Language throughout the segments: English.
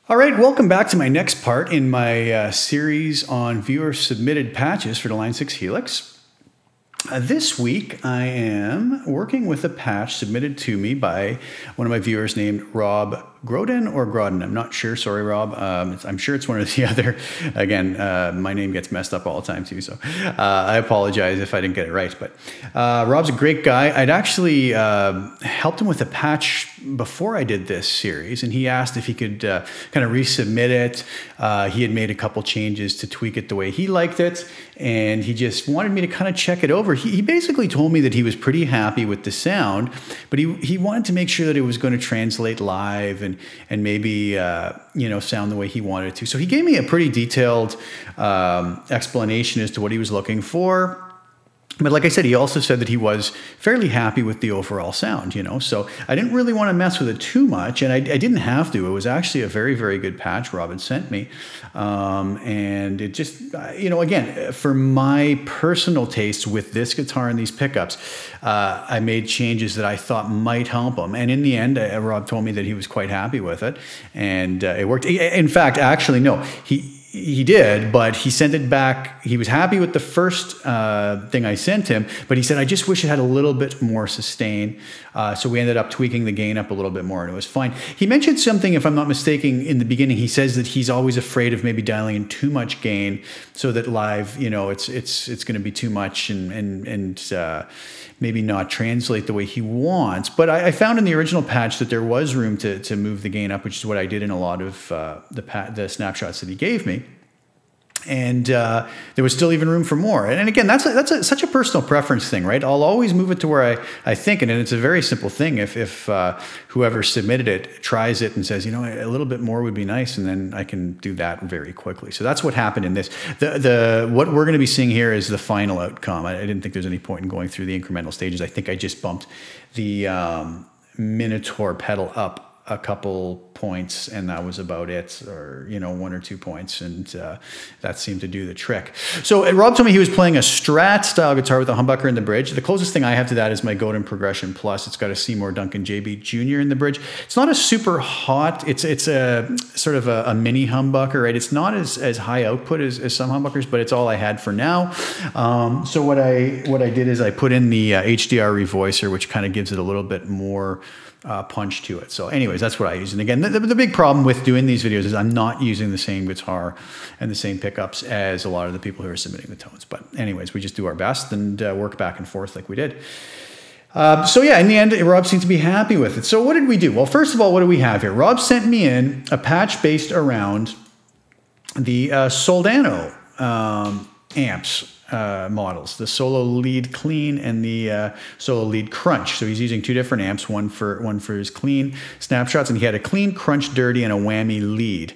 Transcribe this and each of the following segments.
All right, welcome back to my next part in my series on viewer-submitted patches for the Line 6 Helix. This week, I am working with a patch submitted to me by one of my viewers named Rob Groden or Groden. I'm not sure. Sorry, Rob. I'm sure it's one or the other. Again, my name gets messed up all the time too, so I apologize if I didn't get it right. But Rob's a great guy. I'd actually helped him with a patch before I did this series, and he asked if he could kind of resubmit it. He had made a couple changes to tweak it the way he liked it, and he just wanted me to kind of check it over. He basically told me that he was pretty happy with the sound, but he wanted to make sure that it was going to translate live and maybe sound the way he wanted it to. So he gave me a pretty detailed explanation as to what he was looking for. But like I said, he also said that he was fairly happy with the overall sound, So I didn't really want to mess with it too much, and I didn't have to. It was actually a very, very good patch Rob had sent me. And it just, again, for my personal taste with this guitar and these pickups, I made changes that I thought might help him. And in the end, Rob told me that he was quite happy with it, and it worked. In fact, actually, no, he did, but he sent it back. He was happy with the first thing I sent him, but he said, I just wish it had a little bit more sustain. So we ended up tweaking the gain up a little bit more, and it was fine. He mentioned something, if I'm not mistaken, in the beginning. He says that he's always afraid of maybe dialing in too much gain so that live, it's going to be too much and maybe not translate the way he wants. But I found in the original patch that there was room to move the gain up, which is what I did in a lot of the snapshots that he gave me. And there was still even room for more. And again, that's such a personal preference thing, right? I'll always move it to where I think, and it's a very simple thing. If whoever submitted it tries it and says, a little bit more would be nice, and then I can do that very quickly. So that's what happened in this. What we're going to be seeing here is the final outcome. I didn't think there's any point in going through the incremental stages. I think I just bumped the Minotaur pedal up a couple points, and that was about it, or 1 or 2 points, and that seemed to do the trick. So Rob told me he was playing a Strat style guitar with a humbucker in the bridge. The closest thing I have to that is my Godin Progression Plus. It's got a Seymour Duncan JB Jr. in the bridge. It's not a super hot. It's a sort of a mini humbucker, right? It's not as high output as some humbuckers, but it's all I had for now. So what I did is I put in the HDR revoicer, which kind of gives it a little bit more punch to it. So anyways, that's what I use. And again, the big problem with doing these videos is I'm not using the same guitar and the same pickups as a lot of the people who are submitting the tones. But anyways, we just do our best and work back and forth like we did. So yeah, in the end, Rob seemed to be happy with it. So what did we do? Well, first of all, what do we have here? Rob sent me in a patch based around the Soldano amps models, the Solo Lead Clean and the Solo Lead Crunch. So he's using two different amps, one for his clean snapshots, and he had a clean, crunch, dirty, and a whammy lead.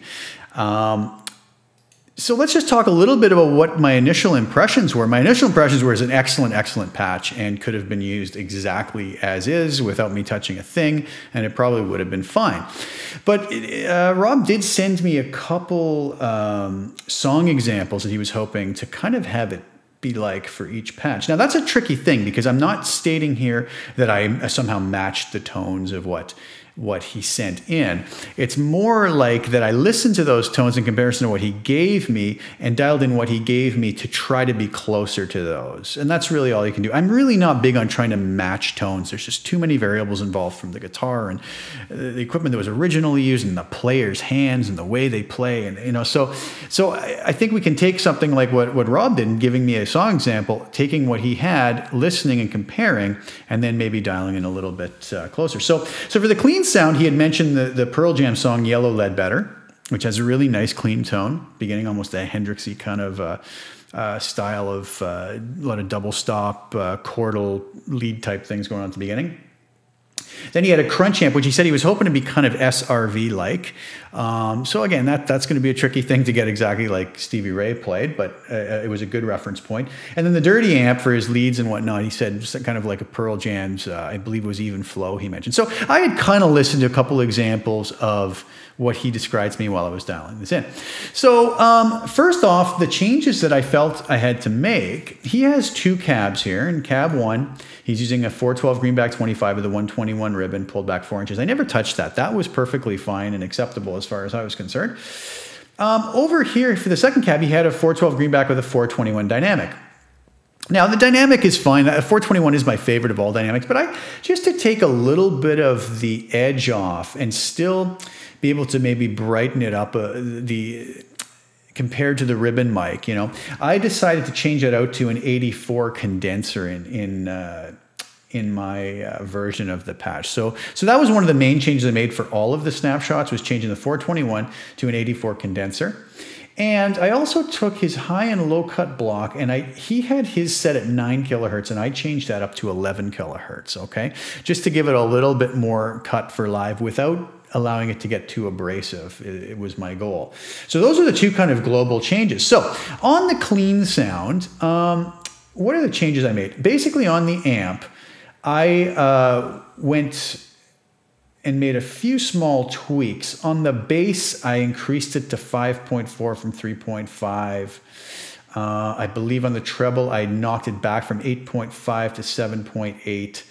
So let's just talk a little bit about what my initial impressions were. My initial impressions were it's an excellent, excellent patch and could have been used exactly as is without me touching a thing, and it probably would have been fine. But Rob did send me a couple song examples that he was hoping to kind of have it be like for each patch. Now that's a tricky thing because I'm not stating here that I somehow matched the tones of what he sent in. It's more like that I listened to those tones in comparison to what he gave me and dialed in what he gave me to try to be closer to those. And that's really all you can do. I'm really not big on trying to match tones. There's just too many variables involved from the guitar and the equipment that was originally used and the player's hands and the way they play. And so I think we can take something like what Rob did, giving me a song example, taking what he had, listening and comparing, and then maybe dialing in a little bit closer. So for the clean sound, he had mentioned the Pearl Jam song Yellow Ledbetter, which has a really nice clean tone, beginning almost a Hendrixy kind of style of a lot of double stop, chordal lead type things going on at the beginning. Then he had a crunch amp, which he said he was hoping to be kind of SRV-like. So again, that's going to be a tricky thing to get exactly like Stevie Ray played, but it was a good reference point. And then the dirty amp for his leads and whatnot, he said just kind of like a Pearl Jam's, I believe it was Even Flow he mentioned. So I had kind of listened to a couple examples of what he described to me while I was dialing this in. So first off, the changes that I felt I had to make, he has two cabs here. In cab one, he's using a 412 Greenback 25 with a 121 421 ribbon pulled back 4 inches. I never touched that. That was perfectly fine and acceptable as far as I was concerned. Over here for the second cab, he had a 412 greenback with a 421 dynamic. Now, the dynamic is fine. 421 is my favorite of all dynamics, but just to take a little bit of the edge off and still be able to maybe brighten it up compared to the ribbon mic, I decided to change that out to an 84 condenser in my version of the patch. So that was one of the main changes I made for all of the snapshots, was changing the 421 to an 84 condenser. And I also took his high and low cut block, and he had his set at 9 kilohertz, and I changed that up to 11 kilohertz, okay? Just to give it a little bit more cut for live without allowing it to get too abrasive. It was my goal. So those are the two kind of global changes. So on the clean sound, what are the changes I made? Basically on the amp, I went and made a few small tweaks. On the bass, I increased it to 5.4 from 3.5. I believe on the treble, I knocked it back from 8.5 to 7.8.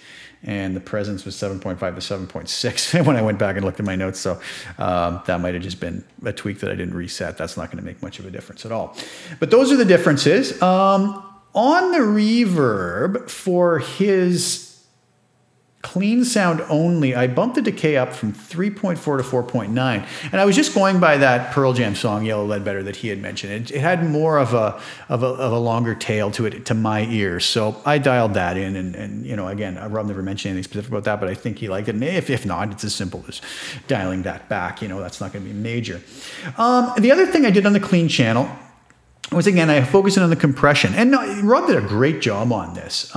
And the presence was 7.5 to 7.6 when I went back and looked at my notes. So that might have just been a tweak that I didn't reset. That's not going to make much of a difference at all. But those are the differences. On the reverb for his clean sound only, I bumped the decay up from 3.4 to 4.9. And I was just going by that Pearl Jam song, Yellow Ledbetter, that he had mentioned. It had more of a longer tail to it, to my ears. So I dialed that in. And again, Rob never mentioned anything specific about that, but I think he liked it. And if not, it's as simple as dialing that back. That's not going to be major. The other thing I did on the clean channel was, again, I focused on the compression. And Rob did a great job on this.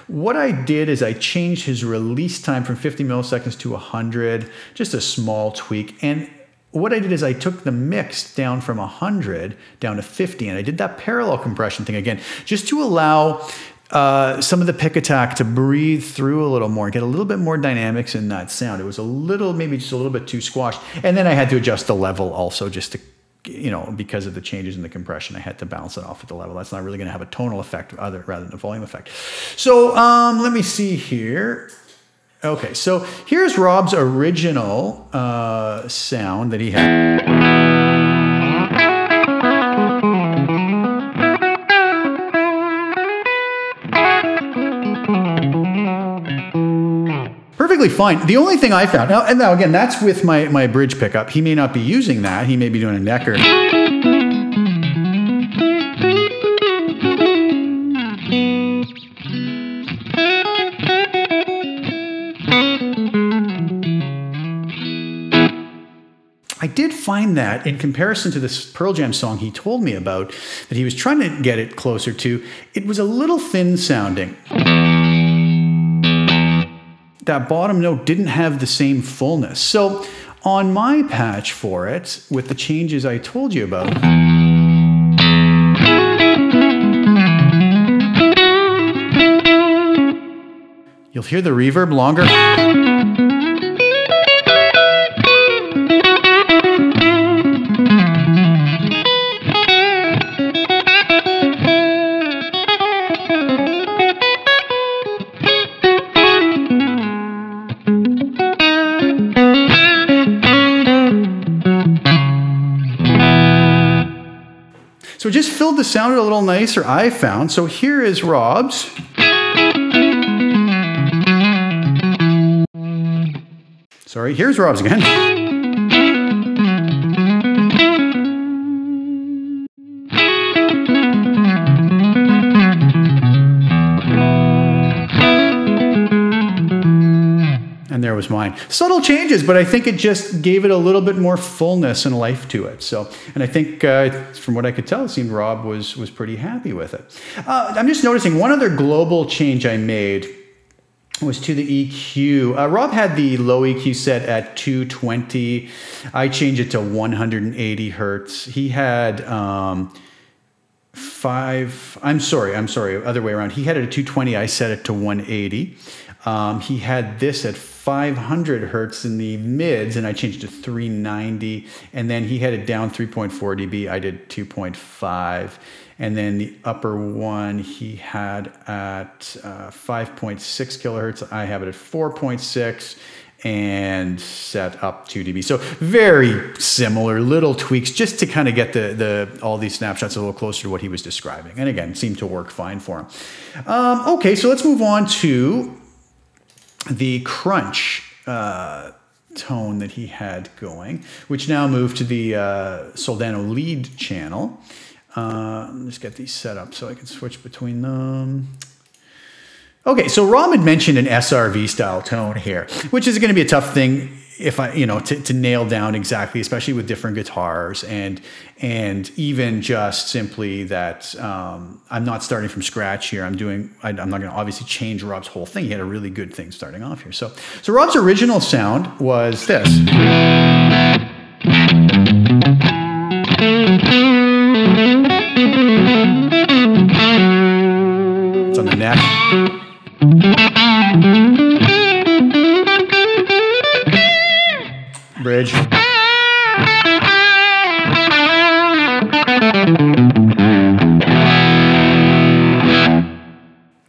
What I did is I changed his release time from 50 milliseconds to 100, just a small tweak. And what I did is I took the mix down from 100 down to 50, and I did that parallel compression thing again, just to allow some of the pick attack to breathe through a little more, get a little bit more dynamics in that sound. It was maybe just a little bit too squashed. And then I had to adjust the level also, just to, because of the changes in the compression, I had to balance it off at the level. That's not really going to have a tonal effect rather than a volume effect. So let me see here. Okay, so here's Rob's original sound that he had. Perfectly fine. The only thing I found, now again, that's with my bridge pickup. He may not be using that. He may be doing a necker. I did find that in comparison to this Pearl Jam song he told me about, that he was trying to get it closer to, it was a little thin sounding. That bottom note didn't have the same fullness. So on my patch for it, with the changes I told you about, you'll hear the reverb longer. So it just filled the sound a little nicer, I found. So here is Rob's. Sorry, here's Rob's again. And there was mine. Subtle changes, but I think it just gave it a little bit more fullness and life to it. So, and I think from what I could tell, it seemed Rob was pretty happy with it. I'm just noticing one other global change I made was to the EQ. Rob had the low EQ set at 220. I changed it to 180 hertz. He had other way around. He had it at 220. I set it to 180. He had this at 500 hertz in the mids, and I changed to 390. And then he had it down 3.4 dB. I did 2.5. And then the upper one he had at 5.6 kilohertz. I have it at 4.6 and set up 2 dB. So very similar, little tweaks just to kind of get all these snapshots a little closer to what he was describing. And again, seemed to work fine for him. Okay, so let's move on to the crunch tone that he had going, which now moved to the Soldano lead channel. Let me just get these set up so I can switch between them. Okay, so Rob had mentioned an SRV style tone here, which is going to be a tough thing if I, to nail down exactly, especially with different guitars, and even just simply that I'm not starting from scratch here. I'm not going to obviously change Rob's whole thing. He had a really good thing starting off here. So Rob's original sound was this. It's on the neck. Bridge.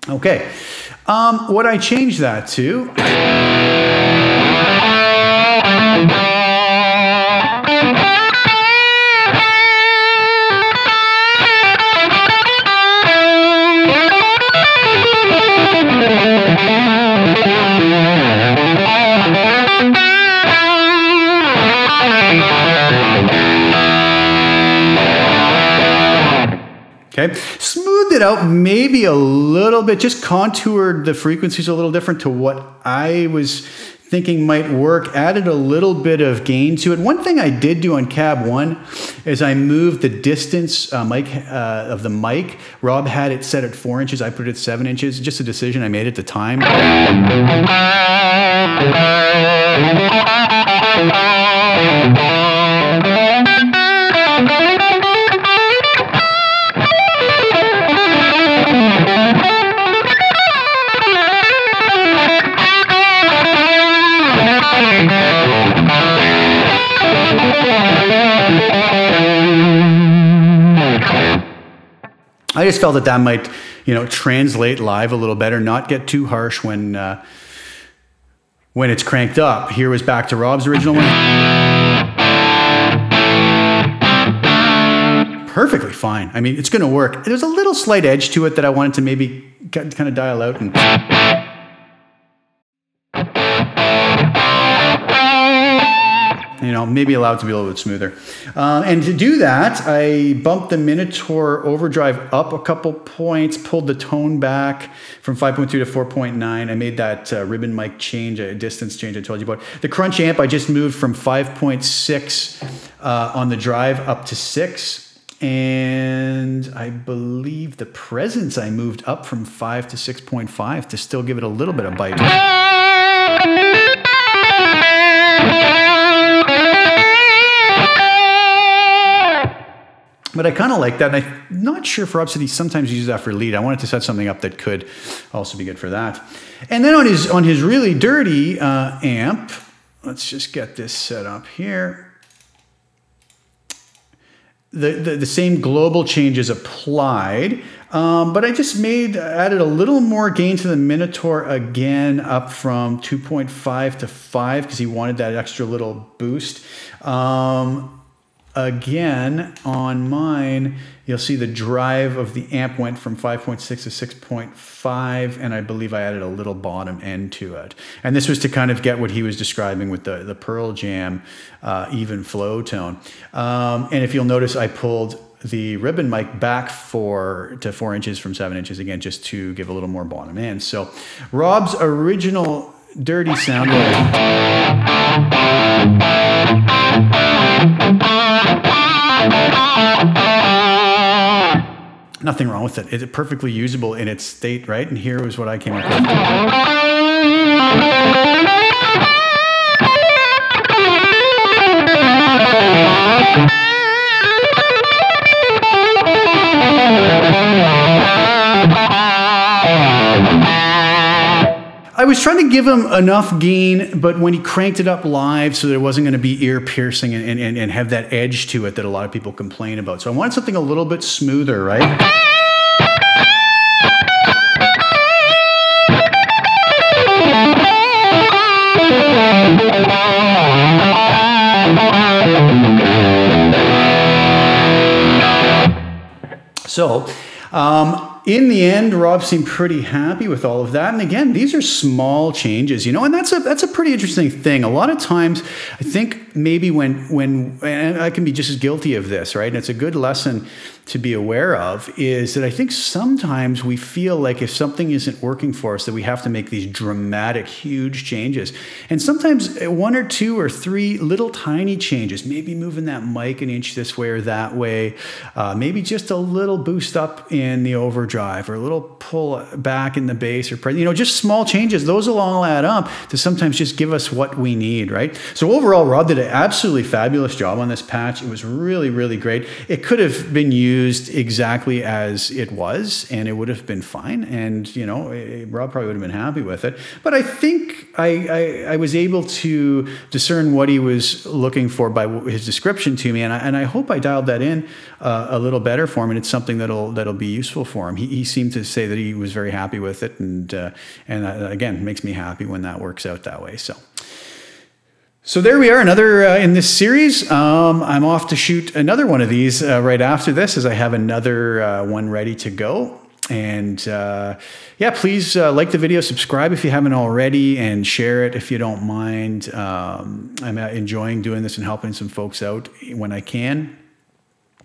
Okay. What I changed that to. Okay, smoothed it out maybe a little bit, just contoured the frequencies a little different to what I was thinking might work, added a little bit of gain to it. One thing I did do on cab 1 is I moved the distance of the mic. Rob had it set at 4 inches, I put it at 7 inches, just a decision I made at the time. I just felt that might, translate live a little better, not get too harsh when it's cranked up. Here was back to Rob's original one. Perfectly fine. I mean, it's going to work. There's a little slight edge to it that I wanted to maybe kind of dial out and. Maybe allowed to be a little bit smoother. And to do that, I bumped the Minotaur overdrive up a couple points, pulled the tone back from 5.2 to 4.9. I made that ribbon mic change, a distance change I told you about. The crunch amp, I just moved from 5.6 on the drive up to 6. And I believe the presence I moved up from 5 to 6.5 to still give it a little bit of bite. But I kind of like that, and I'm not sure if Rob said he sometimes uses that for lead. I wanted to set something up that could also be good for that. And then on his really dirty amp, let's just get this set up here. The same global changes applied, but I just added a little more gain to the Minotaur again, up from 2.5 to 5 because he wanted that extra little boost. Again, on mine, you'll see the drive of the amp went from 5.6 to 6.5, and I believe I added a little bottom end to it. And this was to kind of get what he was describing with the Pearl Jam even flow tone. And if you'll notice, I pulled the ribbon mic back to 4 inches from 7 inches, again, just to give a little more bottom end. So Rob's original dirty sound nothing wrong with it. It's perfectly usable in its state, right? And here was what I came up with. I was trying to give him enough gain, but when he cranked it up live so that it wasn't going to be ear piercing and have that edge to it that a lot of people complain about. So I wanted something a little bit smoother, right? So, in the end, Rob seemed pretty happy with all of that. And again, these are small changes, you know, and that's a pretty interesting thing. A lot of times, I think maybe when and I can be just as guilty of this, right? And it's a good lesson to be aware of, is that I think sometimes we feel like if something isn't working for us, that we have to make these dramatic, huge changes. And sometimes 1 or 2 or 3 little tiny changes, maybe moving that mic an inch this way or that way, maybe just a little boost up in the overdrive or a little pull back in the bass, or, you know, just small changes. Those will all add up to sometimes just give us what we need, right? So overall, Rob did an absolutely fabulous job on this patch. It was really, really great. It could have been used exactly as it was, and it would have been fine. And, you know, Rob probably would have been happy with it. But I think I was able to discern what he was looking for by his description to me, and I hope I dialed that in a little better for him, and it's something that'll be useful for him. He seemed to say that he was very happy with it, and again, it makes me happy when that works out that way. So there we are, another in this series. I'm off to shoot another one of these right after this, as I have another one ready to go. And yeah, please like the video, subscribe if you haven't already, and share it if you don't mind. I'm enjoying doing this and helping some folks out when I can.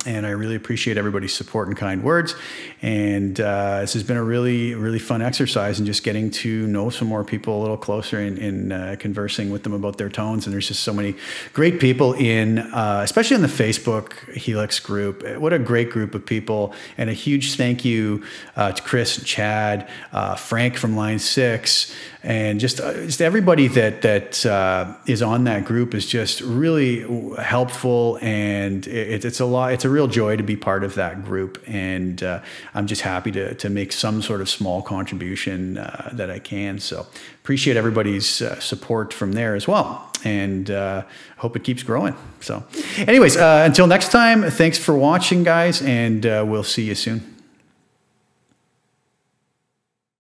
And I really appreciate everybody's support and kind words. And this has been a really, really fun exercise in just getting to know some more people a little closer in conversing with them about their tones. And there's just so many great people in, especially in the Facebook Helix group. What a great group of people. And a huge thank you to Chris and Chad, Frank from Line 6, and just everybody that is on that group is just really helpful. And it's a real joy to be part of that group, and I'm just happy to make some sort of small contribution that I can. So appreciate everybody's support from there as well, and hope it keeps growing. So anyways, until next time, thanks for watching, guys, and we'll see you soon.